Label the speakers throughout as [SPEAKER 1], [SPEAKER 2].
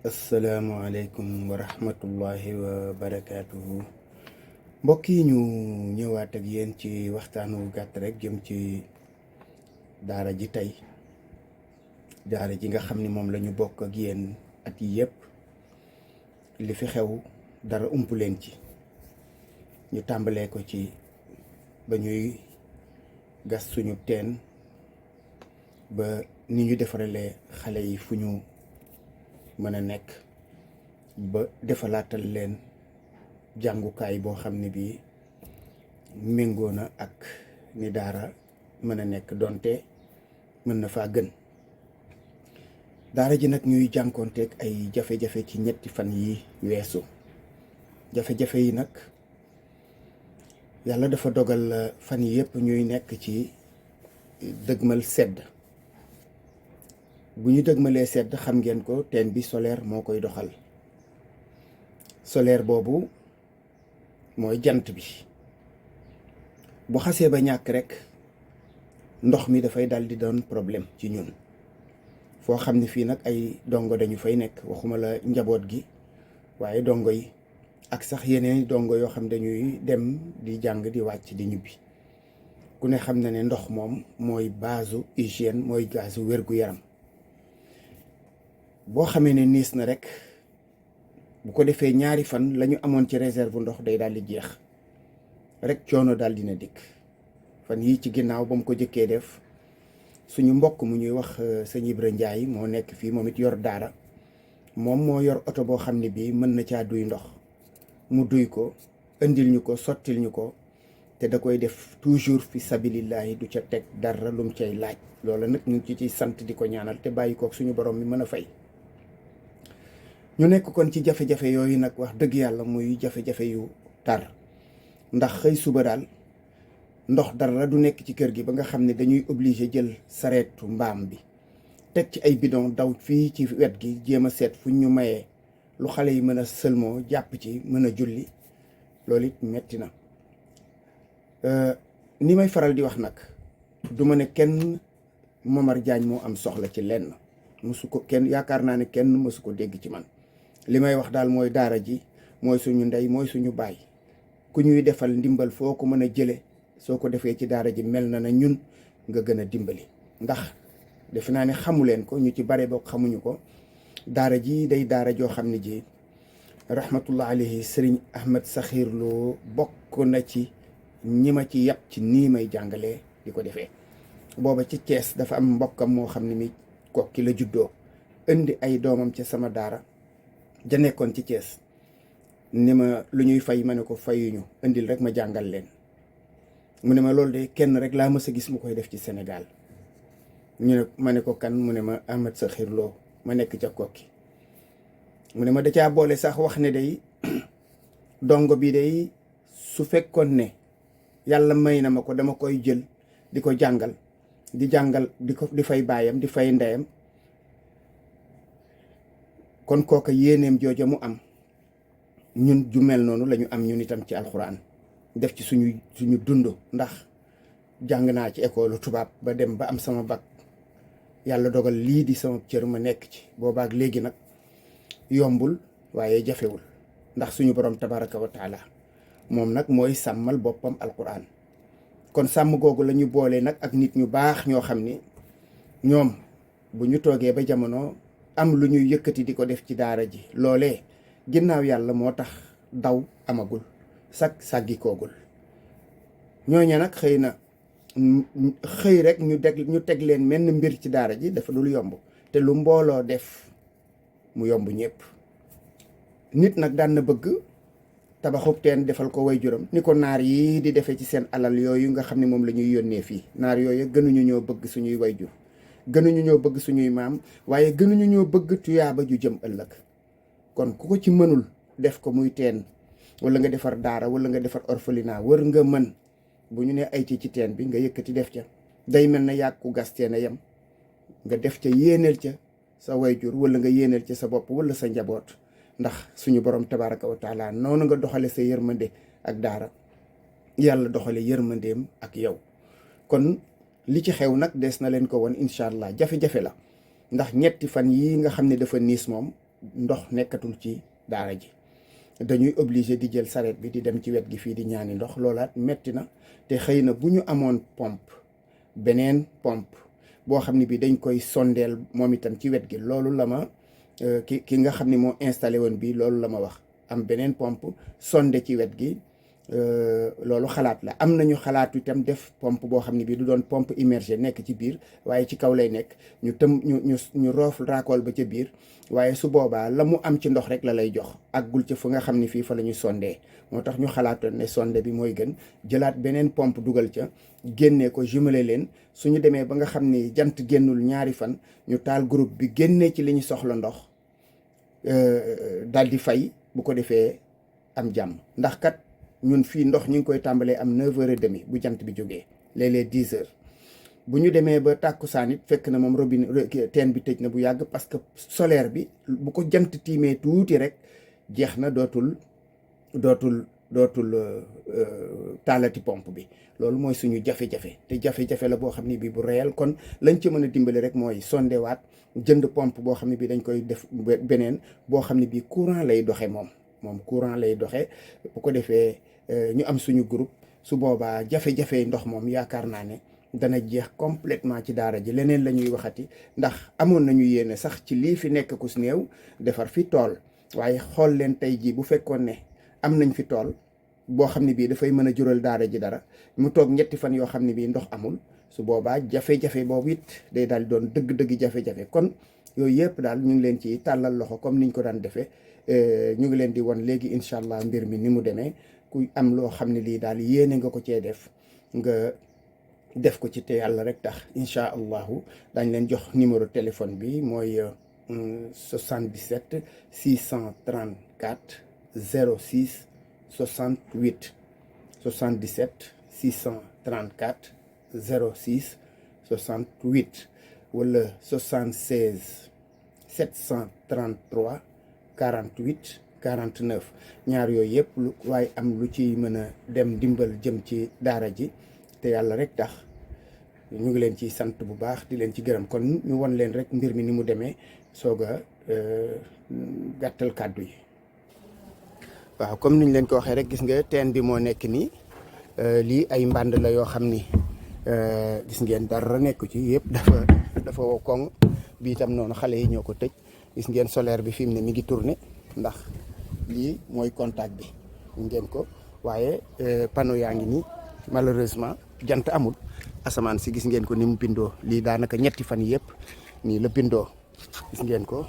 [SPEAKER 1] asalaamaaleykum wa rahmatullahi wa barakaatuhu. Mbokk yi ñu ñëwaat ak yéen ci waxtaanu gàtt rek jëm ci daara ji tey, daara ji nga xam ni moom la ñu bokk ak yéen at yi yëpp. li fi xew dara ump leen ci. ñu tàmbalee ko ci ba ñuy gas suñu teen ba ni ñu defaralee xale yi fu ñu mën a nekk, ba defalaatal leen jàngukaay boo xam ne bii méngoo na ak ni daara mën a nekk, donte mën na faa gën. daara ji nag ñuy jànkoonteeg ay jafe-jafe ci ñetti fan yi weesu. jafe-jafe yi nag yàlla dafa dogal fan yi yëpp ñuy nekk ci dëgmal sedd. bu ñu dëgmalee sedd, xam ngeen ko, teen bi solaire moo koy doxal. solaire boobu mooy jant bi. bu xasee ba ñàkk rek ndox mi dafay dal di doon problème ci ñun. foo xam ne fii nag ay dongo dañu fay nekk, waxuma la njaboot gi waaye dongo yi ak sax yeneen dongo yoo xam dañuy dem di jàng di wàcc di ñibbi. ku ne xam na ne ndox moom mooy baasu hygiène, mooy gaasu wér-gu-yaram. boo xamee ne niis na rek, bu ko defee ñaari fan la ñu amoon ci réserve ndox day daal di jeex rek, coono daal dina dikk. fan yii ci ginnaaw ba mu ko jëkkee def, suñu mbokk mu ñuy wax sëñ Ibra Njaay moo nekk fii, moom it yor daara. moom moo yor oto boo xam ne bii mën na caa duy ndox. mu duy ko, indil ñu ko, sottil ñu ko, te da koy def toujours fi sabilillahi, du ca teg dara lum cay laaj. loola nag ñu ngi ci sant di ko ñaanal te bàyyi kook suñu borom mi mën a fay. ñu nekk kon ci jafe-jafe yooyu nag, wax dëgg yàlla muy jafe-jafe yu tar. ndax xëy suba daal ndox dara du nekk ci kër gi ba nga xam ne dañuy obligé jël sareetu mbaam bi teg ci ay bidon daw fii ci wet gi jéem a seet fu ñu mayee lu xale yi mën a sëlmoo jàpp ci mën a julli. loolu it metti na. ni may faral di wax nag, du ma ne kenn Momar Diagne moo am soxla ci lenn, mësu ko kenn, yaakaar naa ne kenn mësu ko dégg ci man. li may wax daal mooy daara ji mooy suñu ndey, mooy suñu baay. ku ñuy defal ndimbal foo ko mën a jële, soo ko defee ci daara ji mel na ñun nga gën a dimbali. ndax defe naa ne xamu leen ko, ñu ci bare bokk xamuñu ko. daara ji day daara joo xam ne ji rahmatullah alayhi sëriñ Ahmed Sakhir Lo bokk na ci ñi ma ci yàpp ci nii may jàngalee di ko defee. booba ci Thiès dafa am mbokkam moo xam ne mi Kokki la juddoo, indi ay doomam ca sama daara ja nekkoon ci Thiès. ni ma lu ñuy fay, ma ne ko fayuñu, indil rek ma jàngal leen. mu ne ma loolu de kenn rek laa mës a gis mu koy def ci Sénégal. ma ne ko kan? mu ne ma Ahmed Sakhir Lo, ma nekk ca Kokki. mu ne ma da caa boole sax wax ne day dongo bi day su fekkoon ne yàlla may na ma ko, dama koy jël di ko jàngal, di fay baayam, di fay ndeyam. kon kooka yéeneem jooja mu am, ñun ju mel noonu la ñu am ñun itam ci alxuraan, def ci suñu dund. ndax jàng naa ci école tubaab ba dem ba am sama bac, yàlla dogal lii di sama cër ma nekk ci. boobaak léegi nag yombul waaye jafewul, ndax suñu borom tabaraka wa taala moom nag mooy sàmmal boppam alxuraan. kon sàmm googu la ñu boole nag ak nit ñu baax ñoo xam ni ñoom bu ñu toogee ba jamono am lu ñuy yëkkati di ko def ci daara ji, loolee ginnaaw yàlla moo tax daw amagul, sàggikoogul. ñooña nag xëy na xëy rek ñu teg leen menn mbir ci daara ji dafa dul yomb, te lu mbooloo def mu yomb ñëpp. nit nag daan na bëgg tabaxub teen defal ko way juram, ni ko naar yi di defee ci seen alal yooyu nga xam ne moom la ñuy yónnee fii. naar yooyu gënuñu ñoo bëgg suñuy way jur, gënuñu ñoo bëgg suñuy maam, waaye gënuñu ñoo bëgg tuyaaba ju jëm ëllëg. kon ku ko ci mënul def ko muy teen, wala nga defar daara, wala nga defar orphelinat, wër nga mën bu ñu ne ay ci teen bi nga yëkkati def ca. day mel na yàgg ku gas teen a yem, nga def ca yéeneel ca sa wayjur, wala nga yéeneel ca sa bopp wala sa njaboot. ndax suñu borom tabaraka wa taala noonu nga doxale sa yërmande ak daara, yàlla doxale yërmandeem ak yow. kon li ci xew nag des na leen ko won incha allah. jafe-jafe la, ndax ñetti fan yi nga xam ne dafa niis moom ndox nekkatul ci daara ji dañuy obligé di jël saret bi di dem ci wet gi fii di ñaani ndox loolaat metti na te xëy na bu ñu amoon pompe beneen pompe boo xam ne bi dañ koy sondeel moom itam ci wet gi loolu la ma ki nga xam ne moo installé woon bi loolu la ma wax am beneen pompe sonde ci wet gi loolu xalaat la am nañu xalaatu itam def pompe boo xam ne bii du doon pompe immergée nekk ci biir waaye ci kaw lay nekk ñu roof raakool ba ca biir waaye su boobaa la mu am ci ndox rek la lay jox àggul ca fu nga xam ne fii fa la ñu sondee moo tax ñu xalaatoon ne sonde bi mooy gën jëlaat beneen pompe dugal ca génnee ko jumelé leen suñu demee ba nga xam ni jant génnul ñaari fan ñu taal groupe bi génnee ci li ñu soxla ndox daal di fay bu ko defee am jàmm ndax kat ñun fii ndox ñu ngi koy tàmbalee am 9h30 bu jant bi jógee léeg-léeg 10h bu ñu demee ba tàkkusaan it fekk na moom robinet teen bi tëj na bu yàgg parce que solaire bi bu ko jant tiimee tuuti rek jeex na dootul taalati pompe bi loolu mooy suñu jafe-jafe te jafe-jafe la boo xam ne bii bu réel kon lañ ci mën a dimbali rek mooy sondewaat jënd pompe boo xam ne bii dañ koy def beneen boo xam ne bii courant lay doxe moom courant lay doxe bu ko defee ñu am suñu groupe su boobaa jafe-jafe ndox moom yaakaar naa ne dana jeex complètement ci daara ji leneen la ñuy waxati ndax amoon nañu yéene sax ci lii fi nekk ku si néew defar fi tool waaye xool leen tey jii bu fekkoon ne am nañ fi tool boo xam ne bii dafay mën a jural daara ji dara mu toog ñetti fan yoo xam ne bii ndox amul su boobaa jafe-jafe boobu it day daal doon dëgg-dëgg jafe-jafe kon yooyu yëpp daal ñu ngi leen ci tàllal loxo comme niñ ko daan defee ñu ngi leen di won léegi incha allah mbir mi ni mu demee ku am loo xam ne lii daal yéene nga ko cee def nga def ko ci te yàlla rek tax incha allahu dañ leen jox numéro téléphone bi mooy 77 634 06 68 77 634 06 68 wala 76 733 48 49 ñaar yooyu yëpp lu waaye am lu ci mën a dem dimbal jëm ci daara ji te yàlla rek tax ñu ngi leen ci sant bu baax di leen ci gërëm kon ñu won leen rek mbir mi ni mu demee soog a gàttal kàddu yi. waaw comme niñ leen ko waxee rek gis nga teen bi moo nekk nii lii ay mbànd la yoo xam ni gis ngeen dara nekku ci yëpp dafa wow koŋ bi itam noonu xale yi ñoo ko tëj gis ngeen solaire bi fi mu ne mi ngi tourné ndax lii mooy contact bi ngeen ko waaye panneau yaa ngi nii malheureusement jant amul asamaan si gis ngeen ko ni mu bindoo lii daanaka ñetti fan yëpp nii la bindoo gis ngeen ko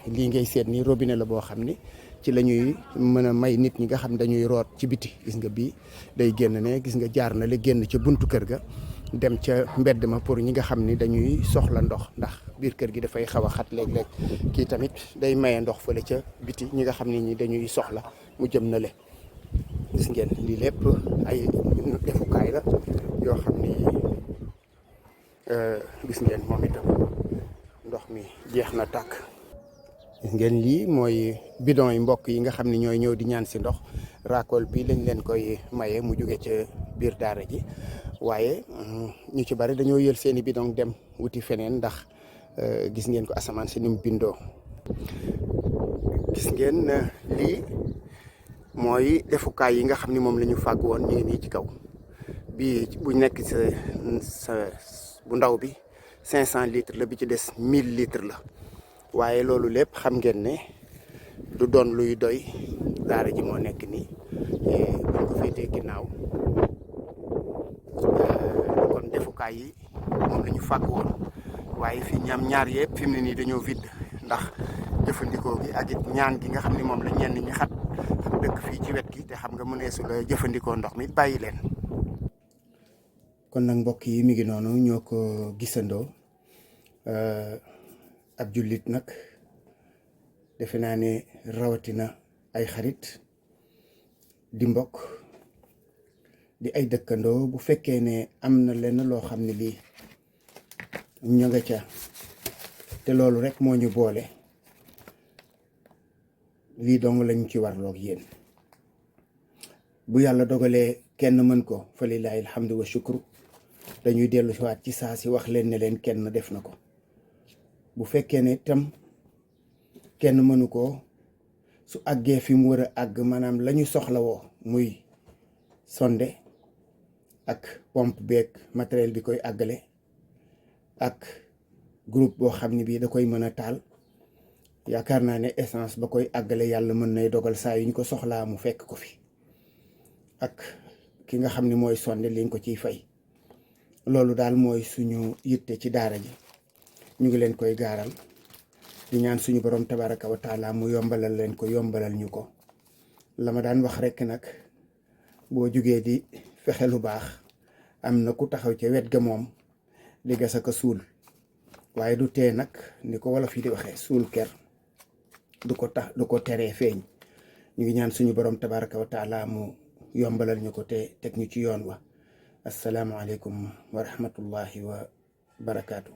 [SPEAKER 1] lii ngay seet nii robinet la boo xam ni ci la ñuy mën a may nit ñi nga xam dañuy root ci biti gis nga bii day génn ne gis nga jaar na la génn ca buntu kër ga dem ca mbedd ma pour ñi nga xam ni dañuy soxla ndox ndax biir kër gi dafay xaw a xat léeg-léeg kii tamit day maye ndox fële ca biti ñi nga xam ni ñi dañuy soxla mu jëm na le gis ngeen lii lépp ay defukaay la yoo xam ni gis ngeen moom itam ndox mi jeex na tàkk. gis ngeen lii mooy bidon yi mbokk yi nga xam ne ñooy ñëw di ñaan si ndox raakool bi lañ leen koy maye mu jóge ca biir daara ji waaye ñu ci bari dañoo yël seeni bidon dem wuti feneen ndax gis ngeen ko asamaan si ni mu bindoo. gis ngeen lii mooy defukaay yi nga xam ni moom la ñu fàgg woon ñu ngi nii ci kaw bii bu nekk sa bu ndaw bi 500 litres la bi ci des 1000 litres la waaye loolu lépp xam ngeen ne du doon luy doy daara ji moo nekk nii buñ ko féetee ginnaaw kon defukaay yi moom la ñu fàgg woon waaye fii ñam ñaar yëpp fi mu ne nii dañoo vide ndax jëfandikoo gi ak it ñaan gi nga xam ne moom la ñenn ñi xat dëkk fii ci wet gi te xam nga mëneesu la jëfandikoo ndox mi bàyyi leen. kon nag mbokk yi mi ngi noonu ñoo ko gisandoo ab jullit nag defe naa ne rawatina ay xarit di mbokk di ay dëkkandoo bu fekkee ne am na lenn loo xam ne lii ñu nga ca te loolu rek moo ñu boole lii dong lañu ci warloog yéen bu yàlla dogalee kenn mën ko fa lillahi alhamdu wa shukru dañuy dellu si waat ci saa si wax leen ne leen kenn def na ko bu fekkee ne itam kenn mënu ko su àggee fi mu war a àgg maanaam la ñu soxlawoo muy sonde ak pompe beeg matériel bi koy àggale ak groupe boo xam ne bii da koy mën a taal yaakaar naa ne essence ba koy àggale yàlla mën nay dogal saa yu ñu ko soxlaa mu fekk ko fi ak ki nga xam ne mooy sonde liñ ko ciy fay. loolu daal mooy suñu yitte ci daara ji ñu ngi leen koy gaaral di ñaan suñu borom tabaraka wa taala mu yombalal leen ko yombalal ñu ko. la ma daan wax rekk nag boo jugee di fexe lu baax am na ku taxaw ca wet ga moom di gas ak a suul waaye du tee nag ni ko wolof yi di waxee suul ker du ko teree feeñ. ñu ngi ñaan suñu borom tabaraka wa taala mu yombalal ñu ko te teg ñu ci yoon wa. assalaamu aleykum wa rahmatullahi wa barakaatu.